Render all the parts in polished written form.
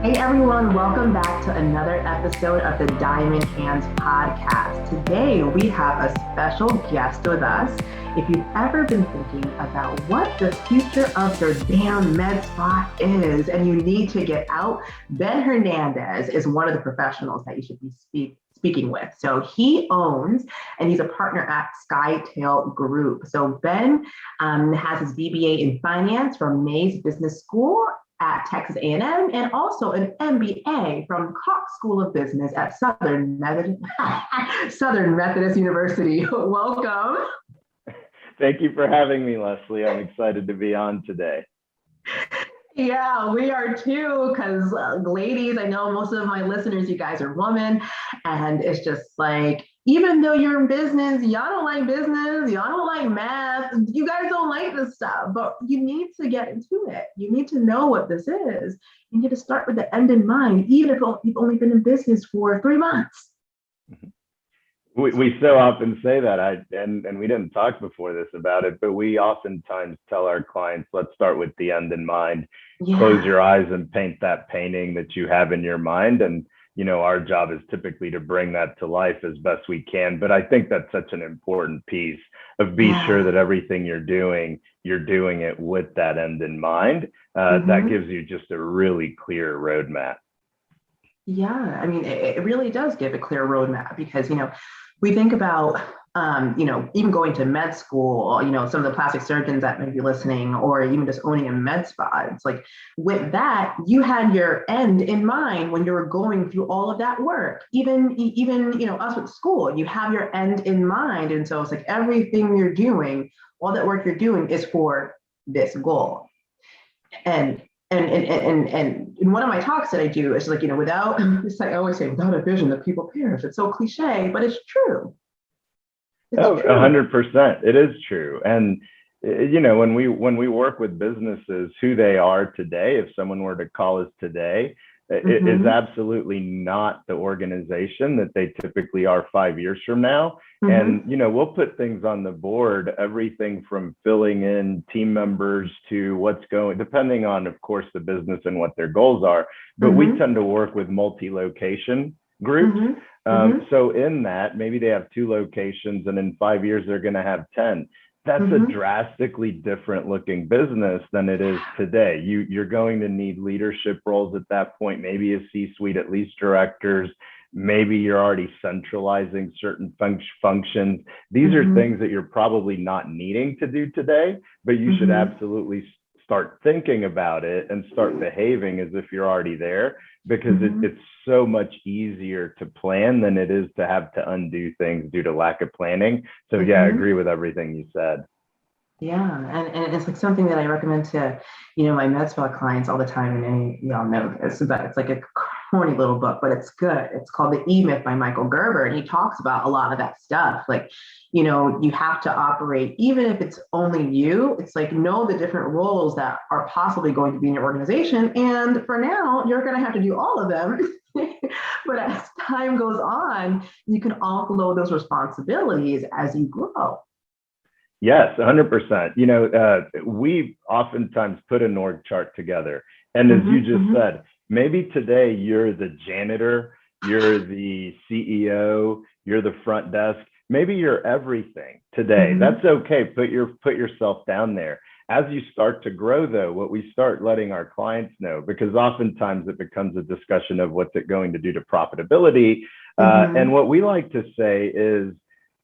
Hey everyone, welcome back to another episode of the Diamond Hands podcast. Today we have a special guest with us. If you've ever been thinking about what the future of your damn med spa is and you need to get out, Ben Hernandez is one of the professionals that you should be speaking with. So he owns and he's a partner at Skytale Group. So Ben has his BBA in finance from Mays Business School at Texas A&M and also an MBA from Cox School of Business at Southern Methodist University. Welcome. Thank you for having me, Leslie. I'm excited to be on today. Yeah, we are too, because ladies, I know most of my listeners, you guys are women, and it's just like, even though you're in business, y'all don't like business, y'all don't like math, you guys don't like this stuff, but you need to get into it. You need to know what this is. You need to start with the end in mind, even if you've only been in business for 3 months. We so often say that, and we didn't talk before this about it, but we oftentimes tell our clients, let's start with the end in mind. Yeah. Close your eyes and paint that painting that you have in your mind. And, you know, our job is typically to bring that to life as best we can. But I think that's such an important piece of be sure that everything you're doing it with that end in mind. That gives you just a really clear roadmap. Yeah, I mean, it really does give a clear roadmap because, you know, we think about, even going to med school, some of the plastic surgeons that may be listening, or even just owning a med spa. It's like with that, you had your end in mind when you were going through all of that work. Even us with school, you have your end in mind. And so it's like everything you're doing, all that work you're doing is for this goal. And in one of my talks that I do, it's like, it's like I always say, without a vision, the people perish. It's so cliche, but it's true. It's 100%. It is true. And, when we work with businesses, who they are today, if someone were to call us today, it is absolutely not the organization that they typically are 5 years from now. And, we'll put things on the board, everything from filling in team members to what's going, depending on, of course, the business and what their goals are. But we tend to work with multi-location groups. So in that, maybe they have 2 locations and in 5 years, they're going to have 10. That's a drastically different looking business than it is today. You're going to need leadership roles at that point, maybe a C-suite, at least directors. Maybe you're already centralizing certain functions. These are things that you're probably not needing to do today, but you should absolutely start thinking about it and start behaving as if you're already there, because it's so much easier to plan than it is to have to undo things due to lack of planning. So yeah, I agree with everything you said. Yeah, and it's like something that I recommend to, my med spa clients all the time, and y'all know this, but it's like a corny little book, but it's good. It's called The E-Myth by Michael Gerber, and he talks about a lot of that stuff. Like, you have to operate, even if it's only you, it's like know the different roles that are possibly going to be in your organization. And for now, you're going to have to do all of them. But as time goes on, you can offload those responsibilities as you grow. Yes, 100%. We oftentimes put an org chart together. And as you just said, maybe today you're the janitor, you're the CEO, you're the front desk. Maybe you're everything today. That's okay. Put yourself down there. As you start to grow, though, what we start letting our clients know, because oftentimes it becomes a discussion of what's it going to do to profitability. And what we like to say is,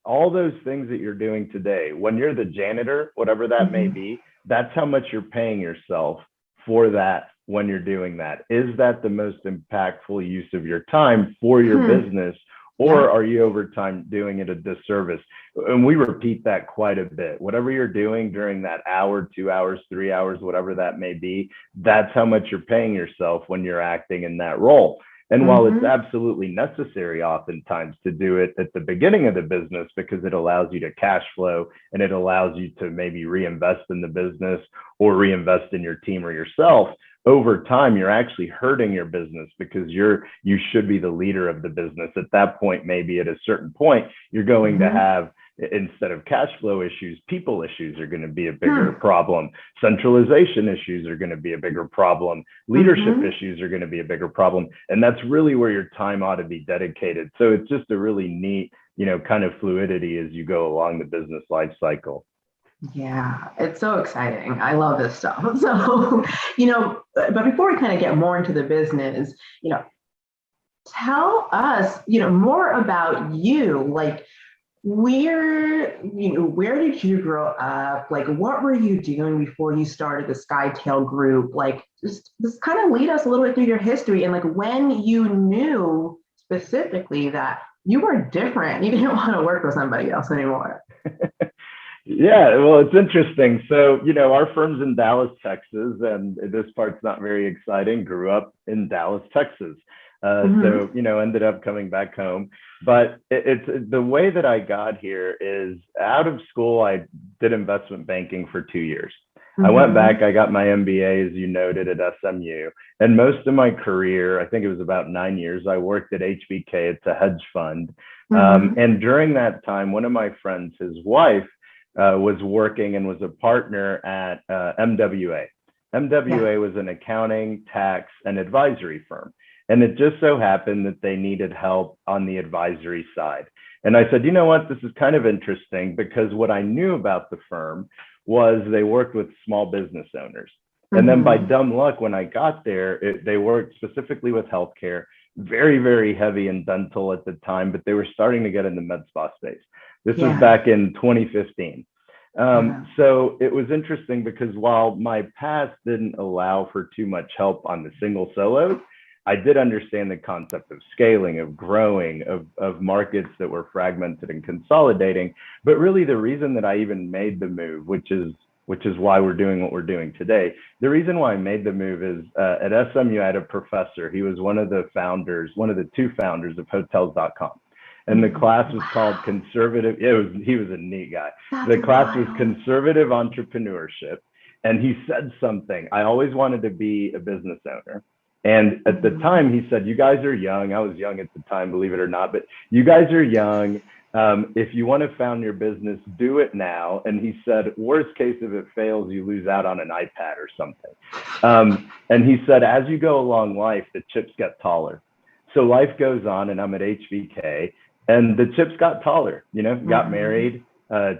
all those things that you're doing today, when you're the janitor, whatever that may be, that's how much you're paying yourself for that when you're doing that. Is that the most impactful use of your time for your business? Or are you over time doing it a disservice? And we repeat that quite a bit. Whatever you're doing during that hour, 2 hours, 3 hours, whatever that may be, that's how much you're paying yourself when you're acting in that role. And while it's absolutely necessary oftentimes to do it at the beginning of the business, because it allows you to cash flow and it allows you to maybe reinvest in the business or reinvest in your team or yourself, over time, you're actually hurting your business because you should be the leader of the business. At that point, maybe at a certain point, you're going to have instead of cash flow issues, people issues are going to be a bigger problem. Centralization issues are going to be a bigger problem. Leadership issues are going to be a bigger problem. And that's really where your time ought to be dedicated. So it's just a really neat, kind of fluidity as you go along the business life cycle. Yeah, it's so exciting. I love this stuff. So, but before we kind of get more into the business, tell us, more about you. Like, where did you grow up? Like, what were you doing before you started the Skytale group? Like, just kind of lead us a little bit through your history and like when you knew specifically that you were different. You didn't want to work with somebody else anymore. Yeah, well, it's interesting. So, our firm's in Dallas, Texas, and this part's not very exciting. Grew up in Dallas, Texas. So, ended up coming back home. But it's the way that I got here is out of school, I did investment banking for 2 years. I went back, I got my MBA, as you noted, at SMU. And most of my career, I think it was about 9 years, I worked at HBK. It's a hedge fund. And during that time, one of my friends, his wife, was working and was a partner at MWA. MWA was an accounting, tax, and advisory firm. And it just so happened that they needed help on the advisory side. And I said, you know what, this is kind of interesting because what I knew about the firm was they worked with small business owners. And then by dumb luck, when I got there, they worked specifically with healthcare, very, very heavy in dental at the time, but they were starting to get in the med spa space. This was back in 2015. So it was interesting because while my past didn't allow for too much help on the single solos, I did understand the concept of scaling, of growing, of markets that were fragmented and consolidating. But really the reason that I even made the move, which is why we're doing what we're doing today. The reason why I made the move is at SMU, I had a professor. He was one of the two founders of Hotels.com. And the class was called Conservative. He was a neat guy. The class was Conservative Entrepreneurship. And he said something. I always wanted to be a business owner. And at the time, he said, you guys are young. I was young at the time, believe it or not, but you guys are young. If you want to found your business, do it now. And he said, worst case, if it fails, you lose out on an iPad or something. And he said, as you go along life, the chips get taller. So life goes on, and I'm at HBK, and the chips got taller, got married,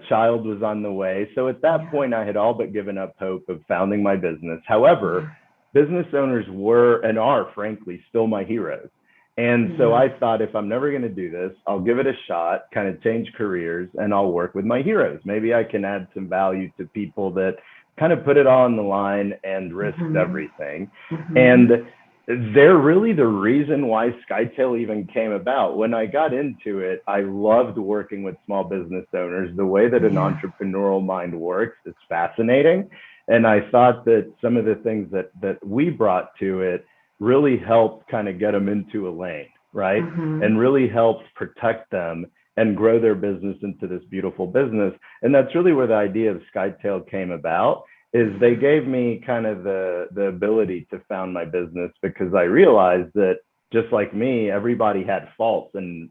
child was on the way. So at that point, I had all but given up hope of founding my business. However, business owners were and are, frankly, still my heroes. And so I thought, if I'm never going to do this, I'll give it a shot, kind of change careers, and I'll work with my heroes. Maybe I can add some value to people that kind of put it all on the line and risked everything. And they're really the reason why Skytale even came about. When I got into it, I loved working with small business owners. The way that an entrepreneurial mind works is fascinating. And I thought that some of the things that we brought to it really helped kind of get them into a lane, right? And really helped protect them and grow their business into this beautiful business. And that's really where the idea of Skytale came about, is they gave me kind of the ability to found my business because I realized that just like me, everybody had faults and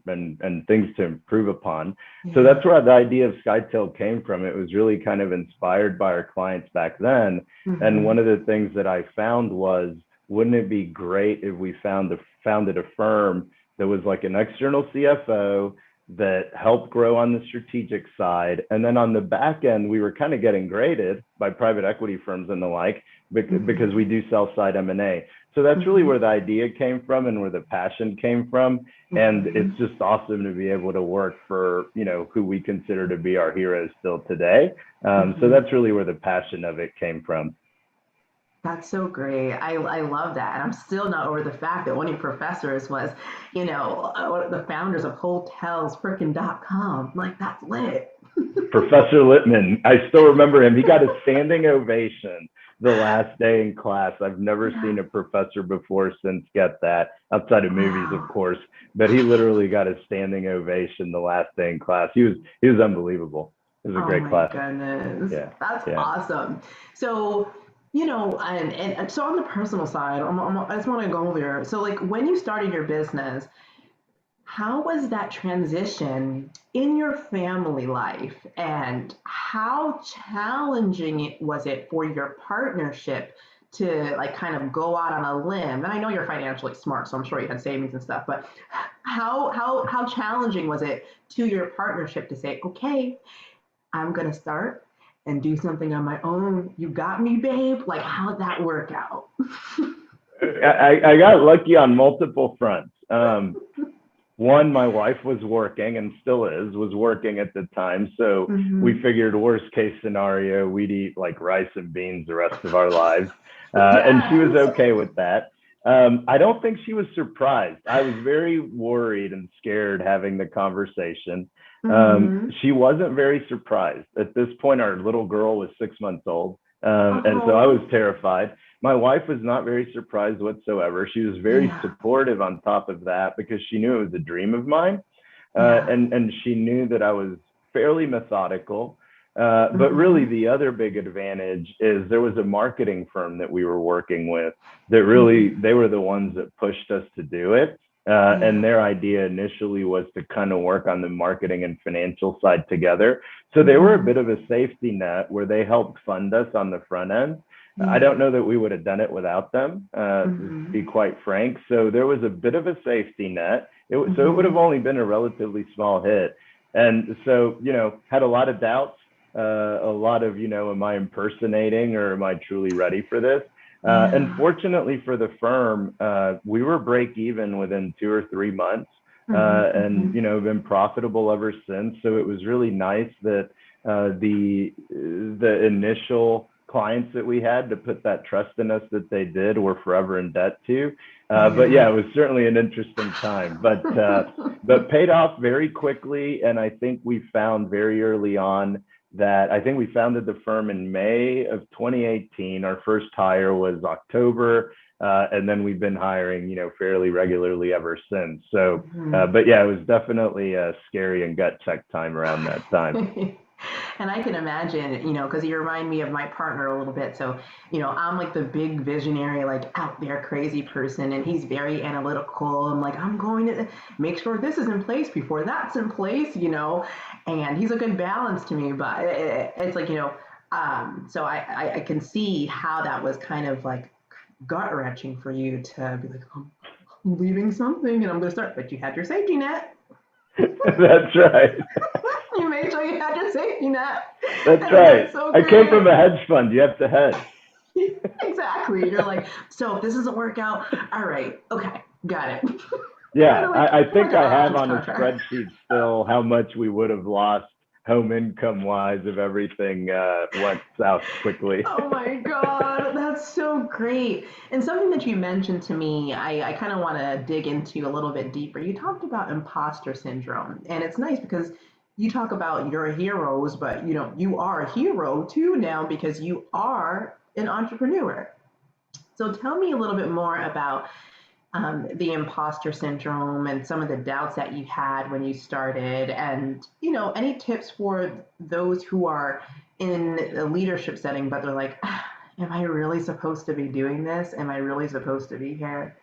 things to improve upon. So that's where the idea of Skytale came from. It was really kind of inspired by our clients back then. And one of the things that I found was, wouldn't it be great if we founded a firm that was like an external CFO that helped grow on the strategic side. And then on the back end, we were kind of getting graded by private equity firms and the like, because we do sell side M&A. So that's really where the idea came from and where the passion came from. And it's just awesome to be able to work for, who we consider to be our heroes still today. So that's really where the passion of it came from. That's so great. I love that. And I'm still not over the fact that one of your professors was, the founders of hotels.com. Like, that's lit. Professor Littman, I still remember him. He got a standing ovation the last day in class. I've never seen a professor before since get that, outside of movies, of course. But he literally got a standing ovation the last day in class. He was unbelievable. It was a great class. Oh my goodness. That's awesome. So, and so on the personal side, I just want to go over there. So like when you started your business, How was that transition in your family life, and how challenging was it for your partnership to like kind of go out on a limb? And I know you're financially smart, so I'm sure you had savings and stuff, but how challenging was it to your partnership to say, okay, I'm gonna start and do something on my own. You got me, babe. Like, how'd that work out? I got lucky on multiple fronts. One, my wife was working and still was working at the time. So we Mm-hmm. figured worst case scenario, we'd eat like rice and beans the rest of our lives. And she was Yes. okay with that. I don't think she was surprised. I was very worried and scared having the conversation. Mm-hmm. She wasn't very surprised. At this point, our little girl was 6 months old. And so I was Oh, terrified. My wife was not very surprised whatsoever. She was very yeah, supportive on top of that because she knew it was a dream of mine. yeah. And she knew that I was fairly methodical. But really, Mm-hmm. the other big advantage is there was a marketing firm that we were working with that really, Mm-hmm. they were the ones that pushed us to do it. And Yeah. their idea initially was to kind of work on the marketing and financial side together. So they were a Mm-hmm. bit of a safety net where they helped fund us on the front end. I Yeah. don't know that we would have done it without them, to Mm-hmm. be quite frank. So there was a bit of a safety net. So it would Mm-hmm. have only been a relatively small hit. And so, had a lot of doubts, a lot of, am I impersonating or am I truly ready for this? And Yeah. fortunately for the firm, we were break even within 2 or 3 months, Mm-hmm. and Mm-hmm. been profitable ever since. So it was really nice that the initial clients that we had to put that trust in us that they did were forever in debt to. But Yeah. yeah, it was certainly an interesting time, but paid off very quickly. And I think we found very early on that I think we founded the firm in May of 2018. Our first hire was October. And then we've been hiring, fairly regularly ever since. So, Mm-hmm. but yeah, it was definitely a scary and gut check time around that time. And I can imagine, because you remind me of my partner a little bit. So, I'm like the big visionary, like out there crazy person, and he's very analytical. I'm like, I'm going to make sure this is in place before that's in place. And he's a good balance to me, but it's like, so I can see how that was kind of like gut wrenching for you to be like, I'm leaving something and I'm going to start, but you had your safety net. That's right. You made sure you had your safety net. That's And that's right. so I came from great. a hedge fund. You have to hedge. Exactly. You're like, so if this doesn't work out, all right, okay, got it. kind Yeah, of like I kind of think like an I have options on a contract. spreadsheet still how much we would have lost home income wise if everything went south quickly. Oh my God, that's so great. And something that you mentioned to me, I kind of want to dig into a little bit deeper. You talked about imposter syndrome, and it's nice because you talk about your heroes, but you are a hero too now because you are an entrepreneur. So tell me a little bit more about the imposter syndrome and some of the doubts that you had when you started, and any tips for those who are in a leadership setting, but they're like, am I really supposed to be doing this? Am I really supposed to be here?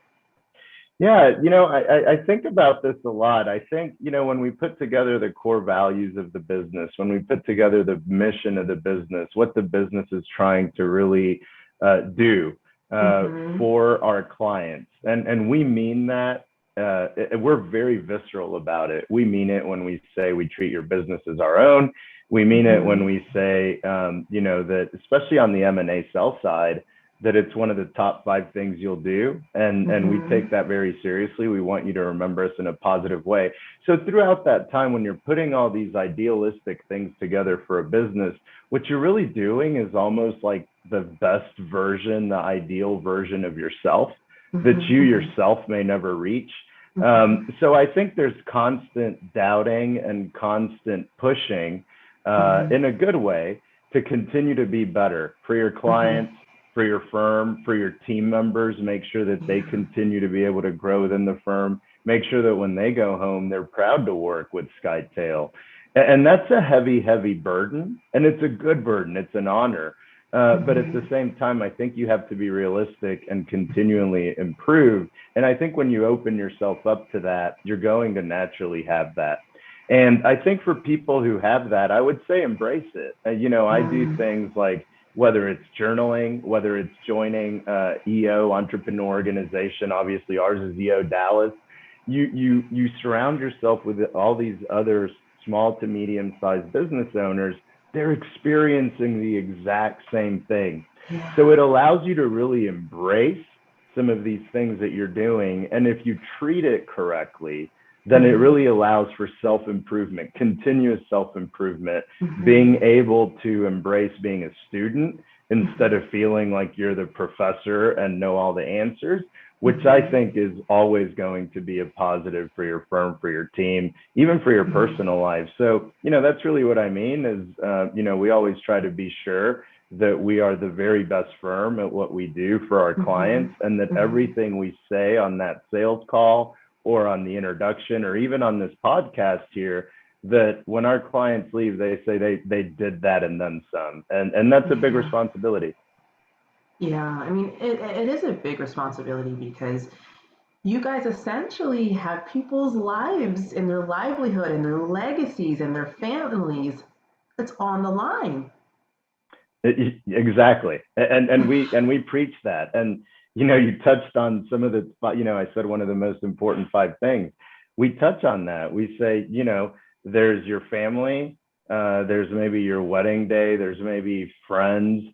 Yeah, I think about this a lot. I think, when we put together the core values of the business, when we put together the mission of the business, what the business is trying to really do Mm-hmm. for our clients, and we mean that. We're very visceral about it. We mean it when we say we treat your business as our own. We mean it Mm-hmm. when we say, that especially on the M&A sell side, that it's one of the top 5 things you'll do, and we Mm-hmm. take that very seriously. We want you to remember us in a positive way. So throughout that time, when you're putting all these idealistic things together for a business, what you're really doing is almost like the best version, the ideal version of yourself that you Mm-hmm. yourself may never reach. Mm-hmm. So I think there's constant doubting and constant pushing, Mm-hmm. in a good way, to continue to be better for your Mm-hmm. clients, for your firm, for your team members. Make sure that they Yeah. continue to be able to grow within the firm. Make sure that when they go home, they're proud to work with Skytale. And that's a heavy, heavy burden. And it's a good burden. It's an honor. But at the same time, I think you have to be realistic and continually improve. And I think when you open yourself up to that, you're going to naturally have that. And I think for people who have that, I would say embrace it. I do things like whether it's journaling, whether it's joining EO entrepreneur organization. Obviously, ours is EO Dallas. You surround yourself with all these other small to medium sized business owners. They're experiencing the exact same thing. Yeah. So it allows you to really embrace some of these things that you're doing. And if you treat it correctly, then it really allows for self-improvement, continuous self-improvement, being able to embrace being a student instead of feeling like you're the professor and know all the answers, which I think is always going to be a positive for your firm, for your team, even for your personal life. So, that's really what I mean is, we always try to be sure that we are the very best firm at what we do for our clients, and that everything we say on that sales call or on the introduction or even on this podcast here, that when our clients leave, they say they did that and then some. And that's a big responsibility. Yeah, I mean, it is a big responsibility because you guys essentially have people's lives and their livelihood and their legacies and their families. It's on the line. Exactly. And we preach that. And, you touched on some of the, I said one of the most important 5 things. We touch on that. We say, there's your family, there's maybe your wedding day, there's maybe friends,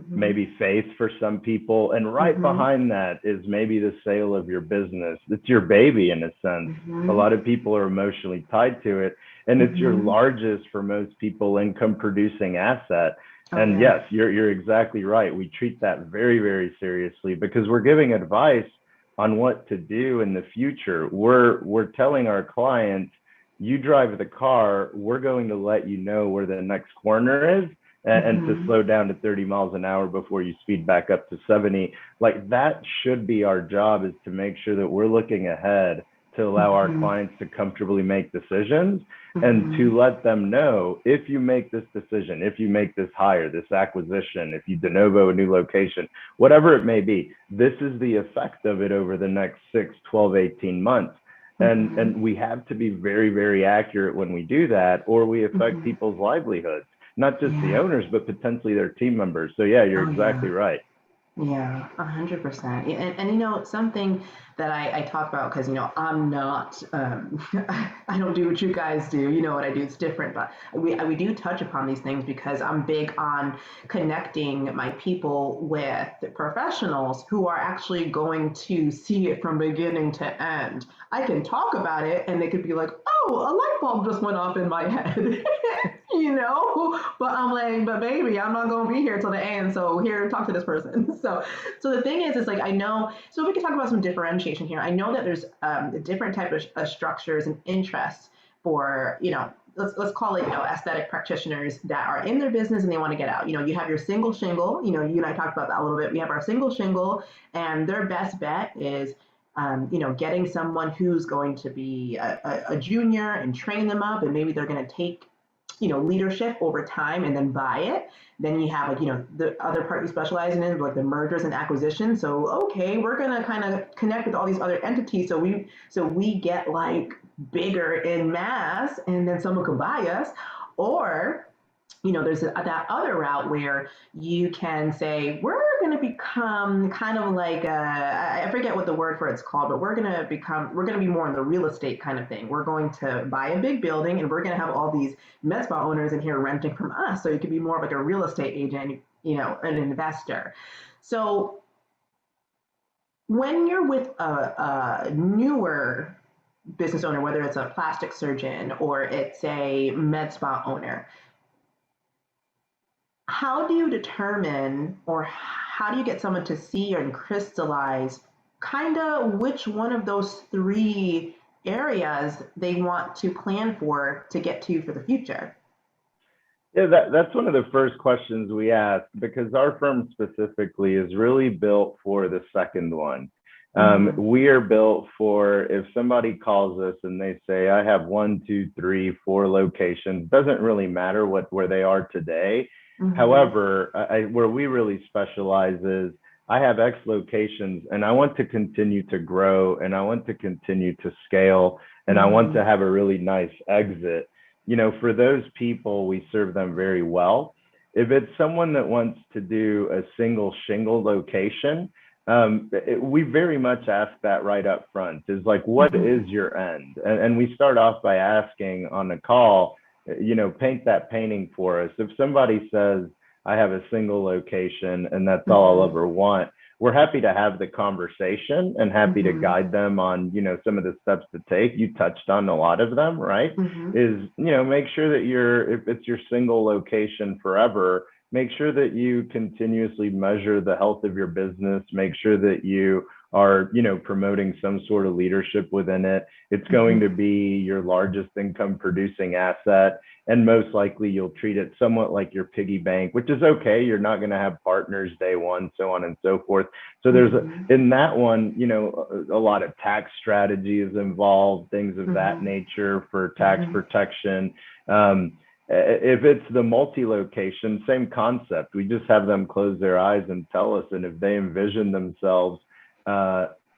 maybe faith for some people. And right behind that is maybe the sale of your business. It's your baby in a sense. A lot of people are emotionally tied to it. And it's your largest, for most people, income producing asset. And yes, you're exactly right. We treat that very, very seriously because we're giving advice on what to do in the future. We're telling our clients, you drive the car, we're going to let you know where the next corner is and to slow down to 30 miles an hour before you speed back up to 70. Like that should be our job, is to make sure that we're looking ahead to allow our clients to comfortably make decisions and to let them know, if you make this decision, if you make this hire, this acquisition, if you de novo a new location, whatever it may be, this is the effect of it over the next 6, 12, 18 months. And we have to be very, very accurate when we do that, or we affect people's livelihoods, not just the owners, but potentially their team members. So yeah, you're exactly right. Yeah, 100%. And something that I talk about, because I'm not, I don't do what you guys do. You know what I do, it's different, but we do touch upon these things because I'm big on connecting my people with professionals who are actually going to see it from beginning to end. I can talk about it and they could be like, oh, a light bulb just went off in my head. But I'm like, but baby, I'm not gonna be here till the end. So here, talk to this person. So the thing is like, I know. So we can talk about some differentiation here. I know that there's a different type of structures and interests for let's call it aesthetic practitioners that are in their business and they want to get out. You have your single shingle. You and I talked about that a little bit. We have our single shingle, and their best bet is getting someone who's going to be a junior and train them up, and maybe they're going to take leadership over time and then buy it. Then you have the other part you specialize in, like the mergers and acquisitions. So okay, we're gonna kind of connect with all these other entities, so we get like bigger in mass, and then someone can buy us. Or there's that other route where you can say, we're going to become kind of like I forget what the word for it's called, but we're going to be more in the real estate kind of thing. We're going to buy a big building, and we're going to have all these med spa owners in here renting from us. So you could be more of like a real estate agent, an investor. So when you're with a newer business owner, whether it's a plastic surgeon or it's a med spa owner, how do you determine, or how do you get someone to see and crystallize kind of which one of those 3 areas they want to plan for to get to for the future? Yeah, that's one of the first questions we ask, because our firm specifically is really built for the second one. We are built for, if somebody calls us and they say, I have 1, 2, 3, 4 locations, doesn't really matter where they are today. Mm-hmm. However, where we really specialize is I have X locations and I want to continue to grow and I want to continue to scale and I want Mm-hmm. to have a really nice exit. For those people, we serve them very well. If it's someone that wants to do a single shingle location, we very much ask that right up front is like, what Mm-hmm. is your end? And we start off by asking on the call, paint that painting for us. If somebody says, I have a single location and that's all I'll Mm-hmm. ever want, we're happy to have the conversation and happy to Mm-hmm. guide them on, some of the steps to take. You touched on a lot of them, right? Mm-hmm. Is, make sure that if it's your single location forever, make sure that you continuously measure the health of your business, make sure that you are, promoting some sort of leadership within it. It's going to Mm-hmm. be your largest income producing asset. And most likely you'll treat it somewhat like your piggy bank, which is okay. You're not going to have partners day one, so on and so forth. So Mm-hmm. in that one, a lot of tax strategies involved, things of that Mm-hmm. nature for tax Mm-hmm. protection. If it's the multi-location, same concept. We just have them close their eyes and tell us. And if they envision themselves,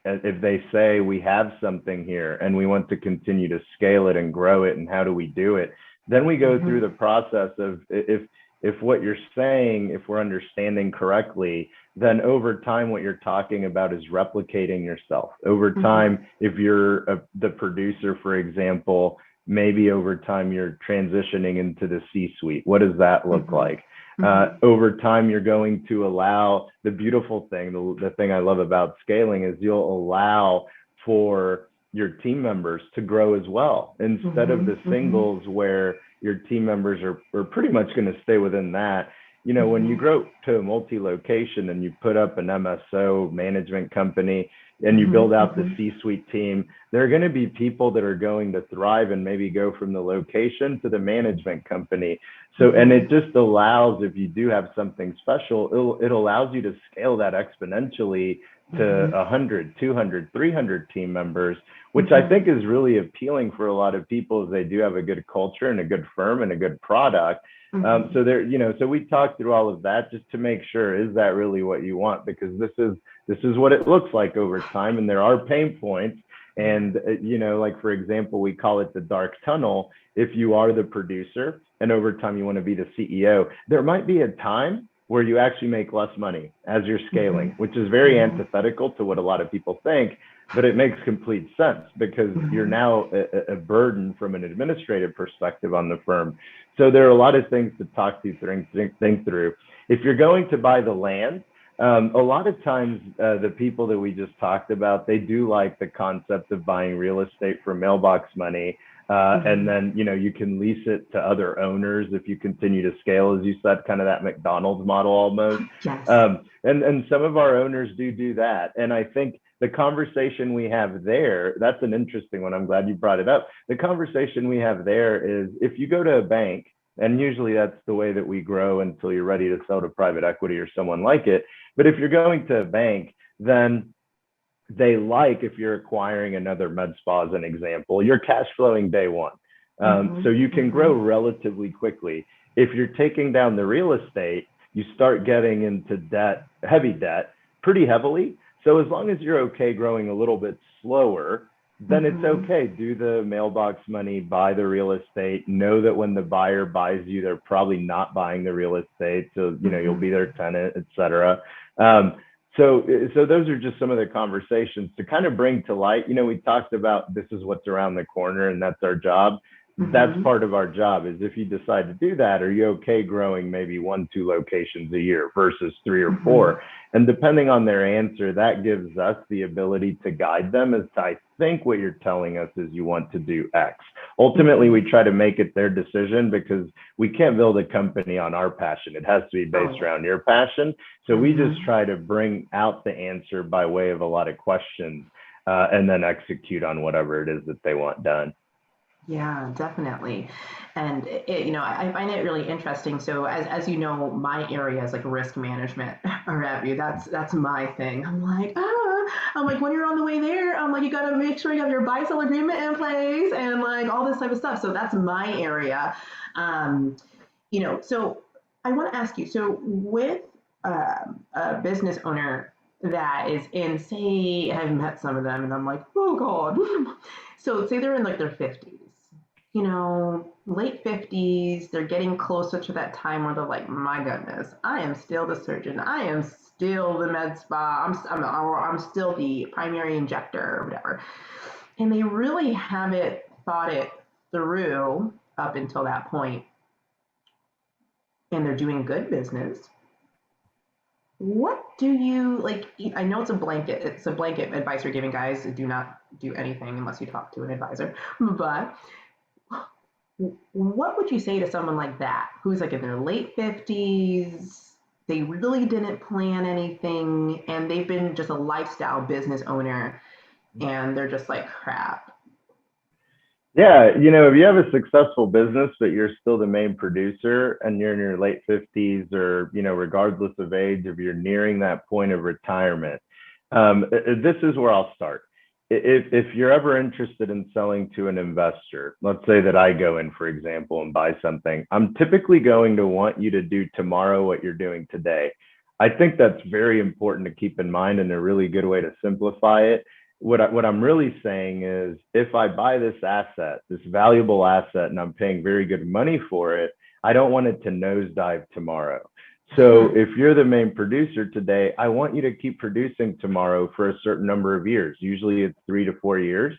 if they say we have something here and we want to continue to scale it and grow it, and how do we do it? Then we go through Mm-hmm. the process of if what you're saying, if we're understanding correctly, then over time, what you're talking about is replicating yourself. Over Mm-hmm. time, if you're the producer, for example, maybe over time you're transitioning into the C-suite. What does that look Mm-hmm. like? Mm-hmm. Over time, you're going to allow the beautiful thing, the thing I love about scaling is you'll allow for your team members to grow as well instead of the Mm-hmm. singles where your team members are pretty much going to stay within that. When you Mm-hmm. grow to a multi-location and you put up an MSO management company and you Mm-hmm. build out the Mm-hmm. C-suite team, there are going to be people that are going to thrive and maybe go from the location to the management company. So, and Mm-hmm. it just allows, if you do have something special, it allows you to scale that exponentially to Mm-hmm. 100, 200, 300 team members, which I Mm-hmm. think is really appealing for a lot of people as they do have a good culture and a good firm and a good product. Mm-hmm. So we talked through all of that just to make sure, is that really what you want? Because this is what it looks like over time, and there are pain points. Yeah. And like for example, we call it the dark tunnel. If you are the producer and over time you want to be the CEO, there might be a time where you actually make less money as you're Mm-hmm. scaling, which is very Mm-hmm. antithetical to what a lot of people think, but it makes complete sense because you're Mm-hmm. now a burden from an administrative perspective on the firm. So there are a lot of things to talk to, think through. If you're going to buy the land, a lot of times the people that we just talked about, they do like the concept of buying real estate for mailbox money. And Mm-hmm. then, you can lease it to other owners if you continue to scale, as you said, kind of that McDonald's model almost. Yes. And some of our owners do that. And I think the conversation we have there, that's an interesting one. I'm glad you brought it up. The conversation we have there is if you go to a bank, and usually that's the way that we grow until you're ready to sell to private equity or someone like it. But if you're going to a bank, then they like, if you're acquiring another med spa as an example, you're cash flowing day one. Mm-hmm. So you can Mm-hmm. grow relatively quickly. If you're taking down the real estate, you start getting into debt, heavy debt, pretty heavily. So as long as you're okay growing a little bit slower, then it's Mm-hmm. okay. Do the mailbox money, buy the real estate. Know that when the buyer buys you, they're probably not buying the real estate. So, you'll Mm-hmm. be their tenant, et cetera. So those are just some of the conversations to kind of bring to light. We talked about this is what's around the corner and that's our job. That's Mm-hmm. part of our job is if you decide to do that, are you okay growing maybe 1, 2 locations a year versus 3 or 4? And depending on their answer, that gives us the ability to guide them as to, I think what you're telling us is you want to do X. Ultimately, Mm-hmm. we try to make it their decision because we can't build a company on our passion. It has to be Oh based yeah. around your passion. So we just Mm-hmm. try to bring out the answer by way of a lot of questions and then execute on whatever it is that they want done. Yeah, definitely. And I find it really interesting. So as you know, my area is like risk management or Review. That's my thing. I'm like, when you're on the way there, I'm like, you gotta make sure you have your buy sell agreement in place and like all this type of stuff. So that's my area. Um, so I want to ask you, so with a business owner that is in, say, I've met some of them and I'm like, oh God. So say they're in like their 50s, late 50s, they're getting closer to that time where they're like, my goodness, I am still the surgeon. I am still the med spa. I'm still the primary injector or whatever. And they really haven't thought it through up until that point, and they're doing good business. What do you like? I know it's a blanket advice you're giving guys. Do not do anything unless you talk to an advisor. But what would you say to someone like that who's like in their late 50s? They really didn't plan anything and they've been just a lifestyle business owner and they're just like, crap. Yeah, if you have a successful business, but you're still the main producer and you're in your late 50s or, regardless of age, if you're nearing that point of retirement, this is where I'll start. If you're ever interested in selling to an investor, let's say that I go in, for example, and buy something, I'm typically going to want you to do tomorrow what you're doing today. I think that's very important to keep in mind and a really good way to simplify it. What I'm really saying is if I buy this asset, this valuable asset, and I'm paying very good money for it, I don't want it to nosedive tomorrow. So if you're the main producer today, I want you to keep producing tomorrow for a certain number of years. Usually it's 3 to 4 years.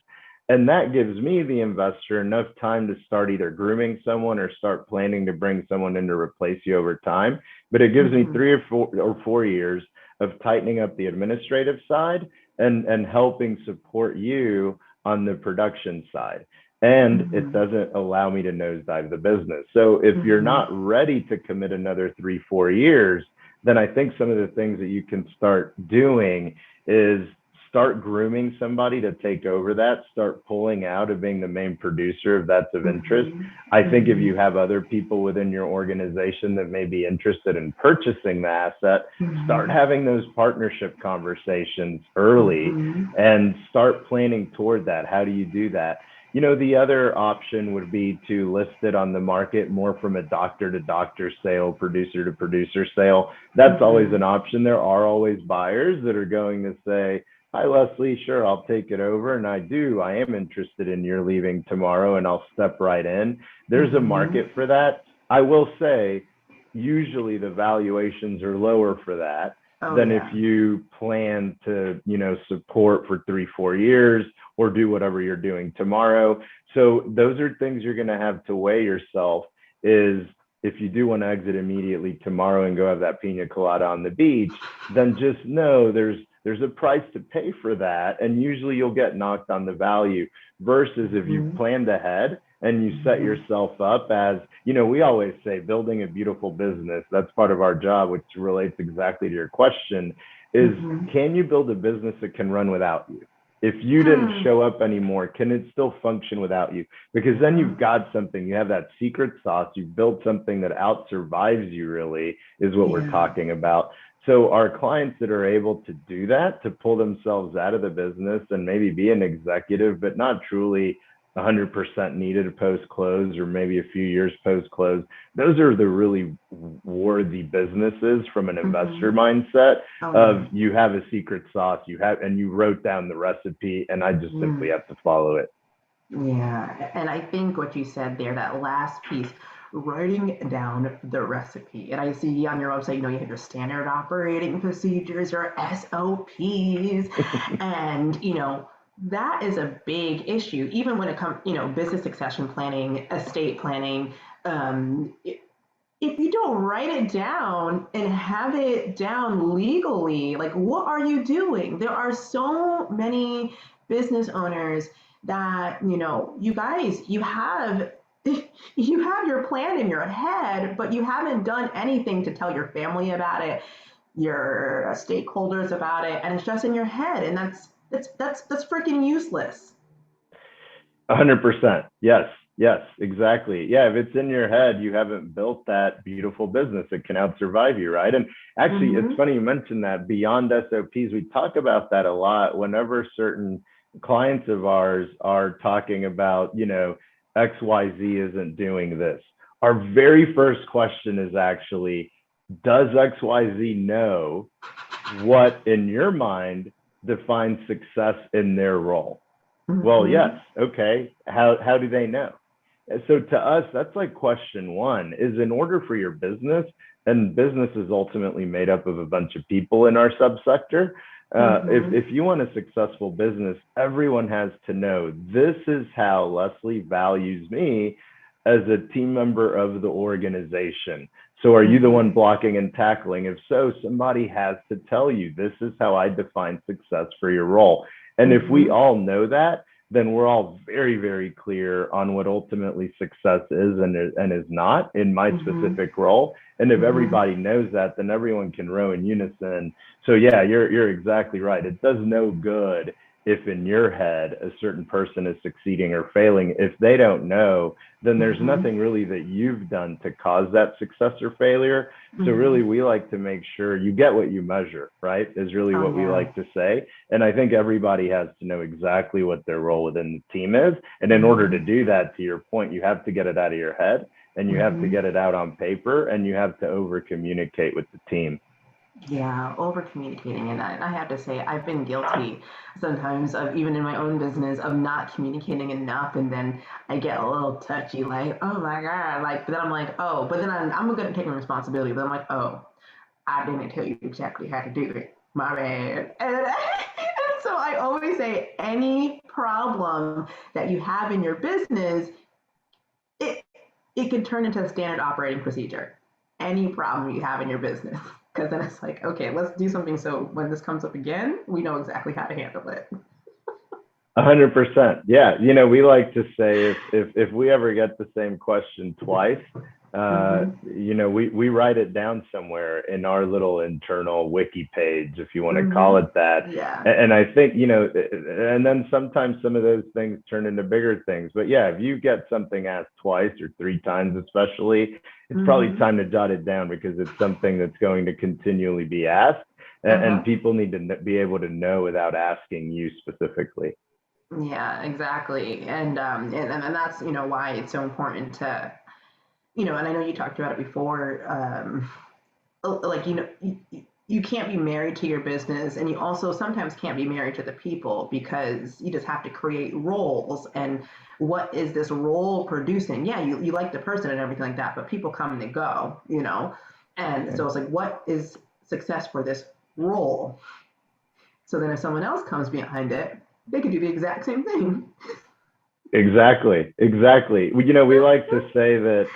And that gives me, the investor, enough time to start either grooming someone or start planning to bring someone in to replace you over time. But it gives me 3 or 4 years of tightening up the administrative side and helping support you on the production side. And it doesn't allow me to nosedive the business. So if you're not ready to commit another 3-4 years, then I think some of the things that you can start doing is start grooming somebody to take over that, start pulling out of being the main producer if that's of interest. I think if you have other people within your organization that may be interested in purchasing the asset, start having those partnership conversations early and start planning toward that. How do you do that? The other option would be to list it on the market more from a doctor to doctor sale, producer to producer sale. That's always an option. There are always buyers that are going to say, hi, Leslie, sure, I'll take it over. And I am interested in your leaving tomorrow and I'll step right in. There's a market for that. I will say, usually the valuations are lower for that than if you plan to, support for 3-4 years or do whatever you're doing tomorrow. So those are things you're going to have to weigh yourself is if you do want to exit immediately tomorrow and go have that pina colada on the beach, then just know there's a price to pay for that. And usually you'll get knocked on the value versus if you've planned ahead and you set yourself up as, we always say building a beautiful business, that's part of our job, which relates exactly to your question, is can you build a business that can run without you? If you didn't show up anymore, can it still function without you? Because then you've got something, you have that secret sauce, you've built something that out survives you, really, is what we're talking about. So our clients that are able to do that, to pull themselves out of the business and maybe be an executive, but not truly 100% needed post-close or maybe a few years post-close, those are the really worthy businesses from an investor mindset of you have a secret sauce, and you wrote down the recipe and I just simply have to follow it. Yeah. And I think what you said there, that last piece, writing down the recipe. And I see on your website, you have your standard operating procedures, your SOPs, and, that is a big issue, even when it comes, business succession planning, estate planning. If you don't write it down and have it down legally, like what are you doing? There are so many business owners that, you guys, you have your plan in your head, but you haven't done anything to tell your family about it, your stakeholders about it, and it's just in your head, and that's freaking useless. 100%. Yes, exactly. Yeah, if it's in your head, you haven't built that beautiful business that can out survive you, right? And actually, it's funny you mentioned that. Beyond SOPs, we talk about that a lot whenever certain clients of ours are talking about, XYZ isn't doing this, our very first question is actually, does XYZ know what in your mind defines success in their role? Well, yes. Okay. How do they know? So to us, that's like question one, is in order for your business, and business is ultimately made up of a bunch of people in our subsector. If you want a successful business, everyone has to know, this is how Leslie values me as a team member of the organization. So are you the one blocking and tackling? If so, somebody has to tell you, this is how I define success for your role. And if we all know that, then we're all very, very clear on what ultimately success is and is not in my specific role. And if everybody knows that, then everyone can row in unison. So yeah, you're exactly right. It does no good if in your head a certain person is succeeding or failing. If they don't know, then there's nothing really that you've done to cause that success or failure. So really, we like to make sure you get what you measure, right? Is really what we like to say. And I think everybody has to know exactly what their role within the team is. And in order to do that, to your point, you have to get it out of your head, and you have to get it out on paper, and you have to over communicate with the team. Yeah, over communicating. And I have to say, I've been guilty sometimes of, even in my own business, of not communicating enough. And then I get a little touchy, like, oh my God. Like, but then I'm like, oh, but then I'm going to take responsibility. But I'm like, oh, I didn't tell you exactly how to do it. My bad. And so I always say, any problem that you have in your business, it, it can turn into a standard operating procedure. Any problem you have in your business. Because then it's like, okay, let's do something so when this comes up again, we know exactly how to handle it. 100%. Yeah. You know, we like to say if we ever get the same question twice, you know, we write it down somewhere in our little internal wiki page, if you want to call it that. Yeah. And I think, you know, and then sometimes some of those things turn into bigger things. But yeah, if you get something asked twice or three times, especially, it's probably time to jot it down, because it's something that's going to continually be asked, and people need to be able to know without asking you specifically. Yeah, exactly. And that's, why it's so important to, and I know you talked about it before, like, you can't be married to your business, and you also sometimes can't be married to the people, because you just have to create roles. And what is this role producing? Yeah, you like the person and everything like that, but people come and they go, and so it's like, what is success for this role? So then if someone else comes behind it, they could do the exact same thing. Exactly. Exactly. You know, we like to say that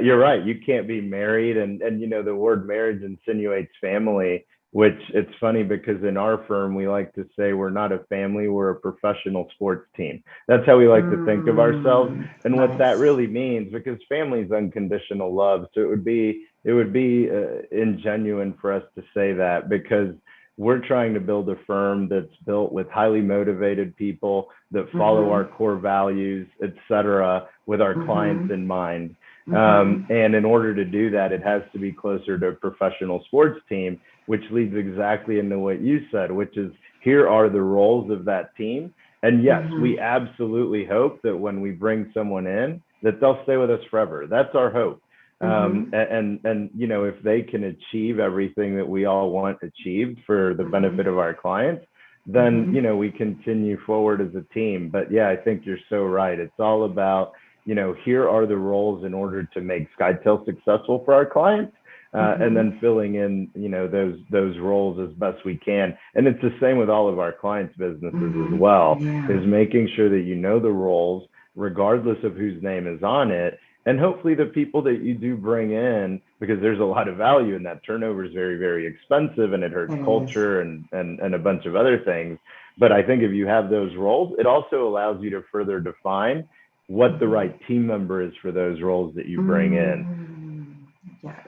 you're right. You can't be married, and you know, the word marriage insinuates family, which it's funny because in our firm we like to say we're not a family, we're a professional sports team. That's how we like to think of ourselves, and what that Nice. really means, because family is unconditional love. So it would be ingenuine for us to say that, because we're trying to build a firm that's built with highly motivated people that follow our core values, et cetera, with our clients in mind. And in order to do that, it has to be closer to a professional sports team, which leads exactly into what you said, which is, here are the roles of that team. And yes, we absolutely hope that when we bring someone in, that they'll stay with us forever. That's our hope. And you know, if they can achieve everything that we all want achieved for the benefit of our clients, then you know, we continue forward as a team. But yeah, I think you're so right. It's all about, you know, here are the roles in order to make Skytale successful for our clients, and then filling in, you know, those roles as best we can. And it's the same with all of our clients' businesses as well, is making sure that you know the roles regardless of whose name is on it. And hopefully the people that you do bring in, because there's a lot of value in that, turnover is very, very expensive, and it hurts culture and a bunch of other things. But I think if you have those roles, it also allows you to further define what the right team member is for those roles that you bring in. Yes.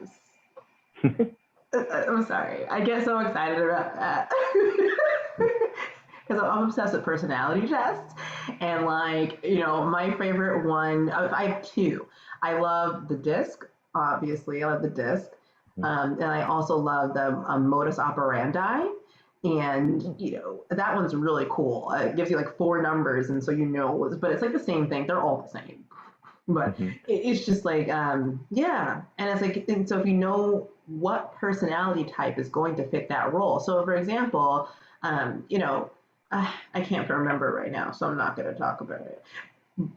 I'm sorry. I get so excited about that. Because I'm obsessed with personality tests. And, like, my favorite one, I have two. I love the disc, obviously. I love the disc. And I also love the modus operandi. And, that one's really cool. It gives you like four numbers. And so, but it's like the same thing. They're all the same. But Mhm. it's just like, yeah. And it's like, and so if you know what personality type is going to fit that role. So for example, you know, I can't remember right now, so I'm not going to talk about it.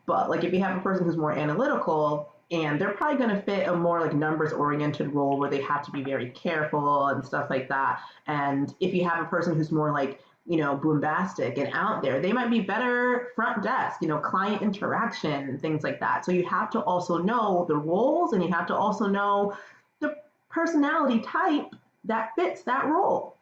But like if you have a person who's more analytical, and they're probably going to fit a more like numbers oriented role where they have to be very careful and stuff like that. And if you have a person who's more like, bombastic and out there, they might be better front desk, client interaction, things like that. So you have to also know the roles, and you have to also know the personality type that fits that role.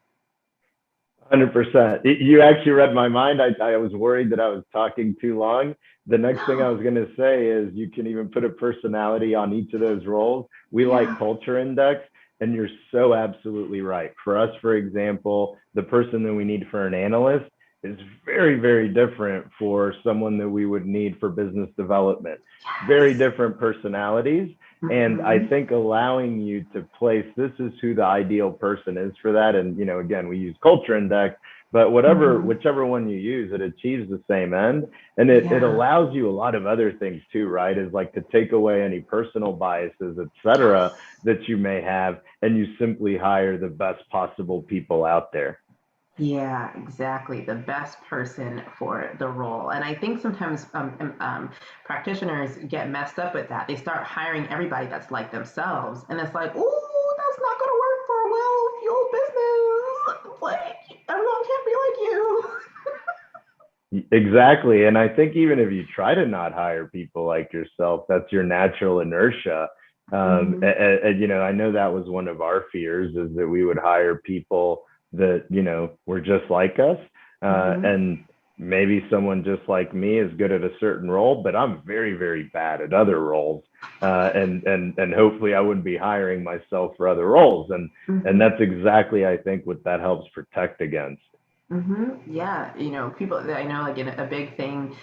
100%. You actually read my mind. I was worried that I was talking too long. The next thing I No. was going to say is you can even put a personality on each of those roles. We like Yeah. culture index, and you're so absolutely right. For us, for example, the person that we need for an analyst is very, very different for someone that we would need for business development. Very Yes. different personalities. And I Mm-hmm. think allowing you to place this is who the ideal person is for that. And, again, we use culture index, but Mm-hmm. whichever one you use, it achieves the same end. And it Yeah. allows you a lot of other things too, right? Is like to take away any personal biases, et cetera, Yes. that you may have, and you simply hire the best possible people out there. Yeah, exactly. The best person for the role. And I think sometimes practitioners get messed up with that. They start hiring everybody that's like themselves. And it's like, oh, that's not going to work for a well-fueled business. It's like, everyone can't be like you. Exactly. And I think even if you try to not hire people like yourself, that's your natural inertia. Mm-hmm. I know that was one of our fears is that we would hire people that, were just like us. Mm-hmm. And maybe someone just like me is good at a certain role, but I'm very, very bad at other roles. And hopefully I wouldn't be hiring myself for other roles. And Mm-hmm. that's exactly, I think, what that helps protect against. Yeah, people that I know, like in a big thing,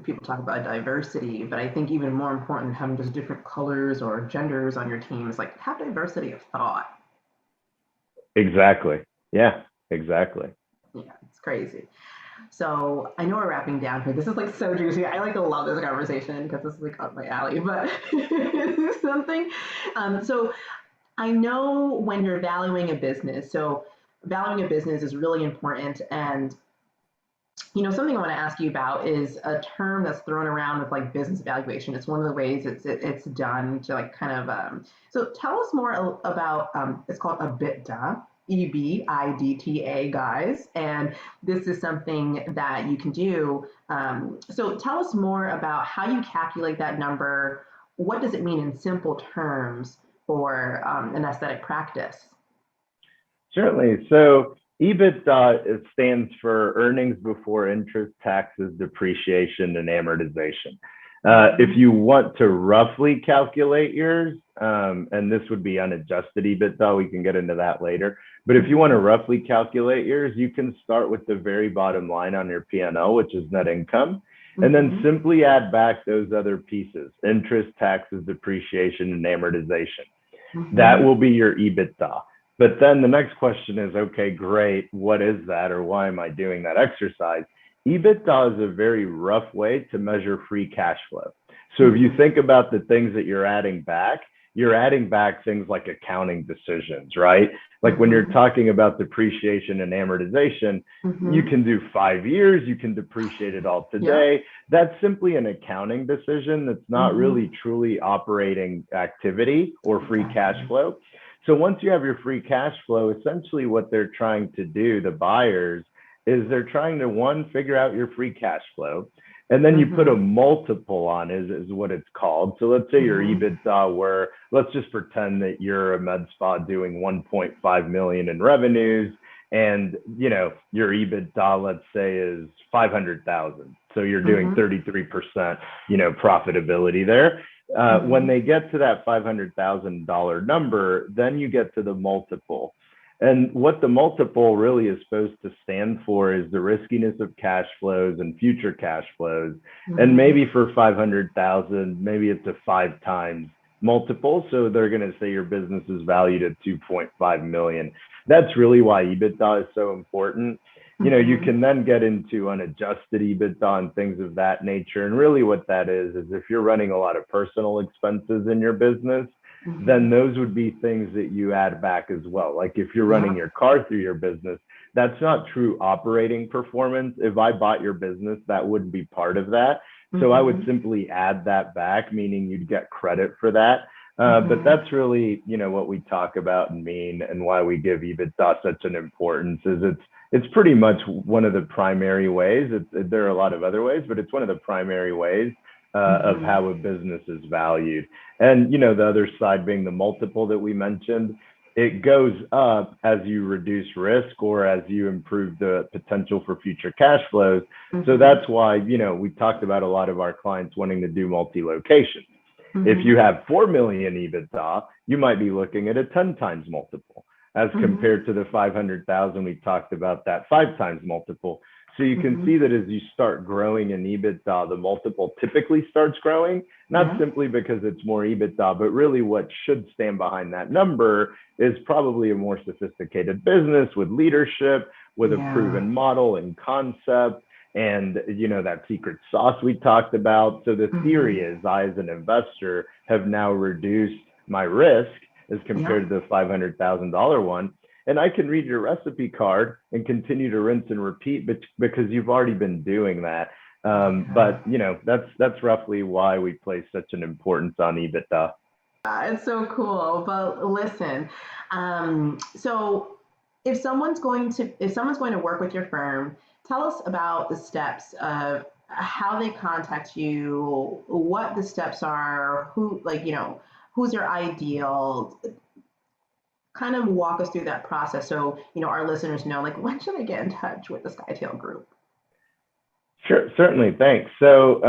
people talk about diversity, but I think even more important, having just different colors or genders on your team is like have diversity of thought. Exactly. Yeah, exactly. Yeah, it's crazy. So I know we're wrapping down here. This is like so juicy. I like to love this conversation because this is like up my alley, but something. So I know when you're valuing a business, so valuing a business is really important. And something I want to ask you about is a term that's thrown around with like business evaluation. It's one of the ways it's done to like kind of. So tell us more about. It's called EBITDA, EBITDA, guys, and this is something that you can do. So tell us more about how you calculate that number. What does it mean in simple terms for an aesthetic practice? Certainly. So EBIT it stands for earnings before interest, taxes, depreciation, and amortization. If Mm-hmm. you want to roughly calculate yours, and this would be unadjusted EBITDA, we can get into that later. But if you want to Mm-hmm. roughly calculate yours, you can start with the very bottom line on your P&L, which is net income, and then Mm-hmm. simply add back those other pieces: interest, taxes, depreciation, and amortization. That Mm-hmm. will be your EBITDA. But then the next question is, okay, great. What is that, or why am I doing that exercise? EBITDA is a very rough way to measure free cash flow. So if you Mm-hmm. think about the things that you're adding back things like accounting decisions, right? Like when you're Mm-hmm. talking about depreciation and amortization, you Mm-hmm. can do 5 years, you can depreciate it all Yep. today. That's simply an accounting decision. That's not Mm-hmm. really truly operating activity or free cash Exactly. flow. So once you have your free cash flow, essentially what they're trying to do, the buyers, is they're trying to one, figure out your free cash flow. And then you put a Mm-hmm. multiple on is what it's called. So let's say your Mm-hmm. EBITDA where let's just pretend that you're a med spa doing 1.5 million in revenues and your EBITDA, let's say, is 500,000. So you're doing Mm-hmm. 33%, profitability there. When Mm-hmm. they get to that $500,000 number, then you get to the multiple. And what the multiple really is supposed to stand for is the riskiness of cash flows and future cash flows. And Mm-hmm. maybe for 500,000, maybe it's a 5 times multiple. So they're going to say your business is valued at 2.5 million. That's really why EBITDA is so important. you can then get into unadjusted EBITDA and things of that nature. And really what that is if you're running a lot of personal expenses in your business, then those would be things that you add back as well. Like if you're running your car through your business, that's not true operating performance. If I bought your business, that wouldn't be part of that. So I would simply add that back, meaning you'd get credit for that. But that's really, what we talk about and mean, and why we give EBITDA such an importance is it's pretty much one of the primary ways. There are a lot of other ways, but it's one of the primary ways of how a business is valued. And, the other side being the multiple that we mentioned, it goes up as you reduce risk or as you improve the potential for future cash flows. So that's why, we talked about a lot of our clients wanting to do multi-locations. If you have 4 million EBITDA, you might be looking at a 10 times multiple as compared to the 500,000 we talked about, that 5 times multiple. So you can see that as you start growing in EBITDA, the multiple typically starts growing, not simply because it's more EBITDA, but really what should stand behind that number is probably a more sophisticated business with leadership, with a proven model and concept, and that secret sauce we talked about. So the theory is I, as an investor, have now reduced my risk as compared to the $500,000 one. And I can read your recipe card and continue to rinse and repeat, but because you've already been doing that. But that's roughly why we place such an importance on EBITDA. It's so cool. But listen, so if someone's going to work with your firm, tell us about the steps of how they contact you, what the steps are, who's your ideal. Kind of walk us through that process so our listeners know, when should I get in touch with the Skytale group? Sure, certainly, thanks. So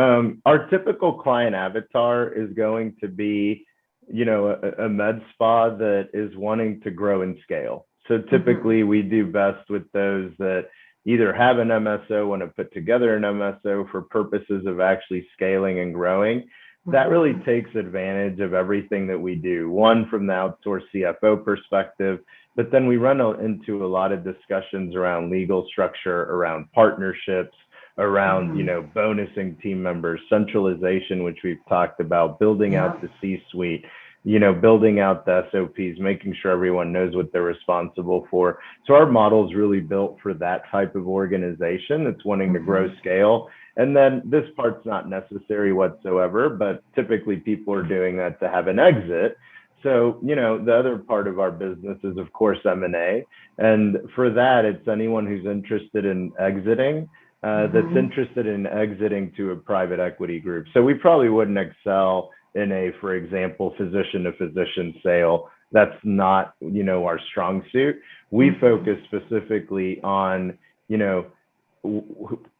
our typical client avatar is going to be a med spa that is wanting to grow and scale. So typically we do best with those that either have an MSO, want to put together an MSO for purposes of actually scaling and growing. That really takes advantage of everything that we do. One, from the outsourced CFO perspective, but then we run into a lot of discussions around legal structure, around partnerships, around, bonusing team members, centralization, which we've talked about, building out the C-suite, building out the SOPs, making sure everyone knows what they're responsible for. So our model is really built for that type of organization that's wanting to grow scale. And then this part's not necessary whatsoever, but typically people are doing that to have an exit. So, the other part of our business is, of course, M&A. And for that, it's anyone who's interested in exiting, that's interested in exiting to a private equity group. So we probably wouldn't excel in a, for example, physician to physician sale. That's not, our strong suit. We focus specifically on,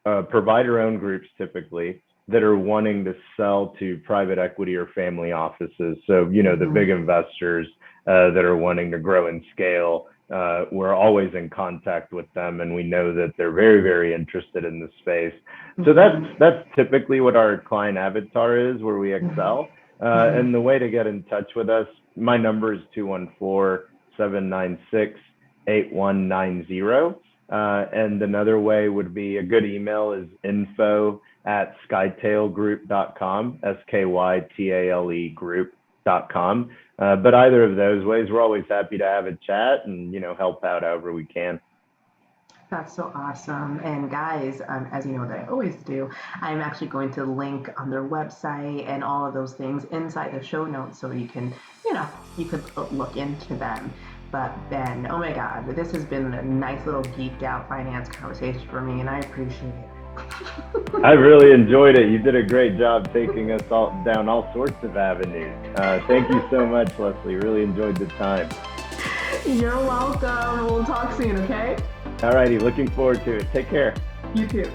provider-owned groups typically that are wanting to sell to private equity or family offices. So, the big investors that are wanting to grow and scale, we're always in contact with them, and we know that they're very, very interested in the space. So that's typically what our client avatar is, where we excel. And the way to get in touch with us, my number is 214-796-8190. And another way would be, a good email is info@skytalegroup.com, SKYTALE group.com. But either of those ways, we're always happy to have a chat and, help out however we can. That's so awesome. And guys, as you know that I always do, I'm actually going to link on their website and all of those things inside the show notes so you can, you could look into them. But Ben, oh my God, this has been a nice little geeked out finance conversation for me, and I appreciate it. I really enjoyed it. You did a great job taking us down all sorts of avenues. Thank you so much, Leslie. Really enjoyed the time. You're welcome. We'll talk soon, okay? All righty. Looking forward to it. Take care. You too.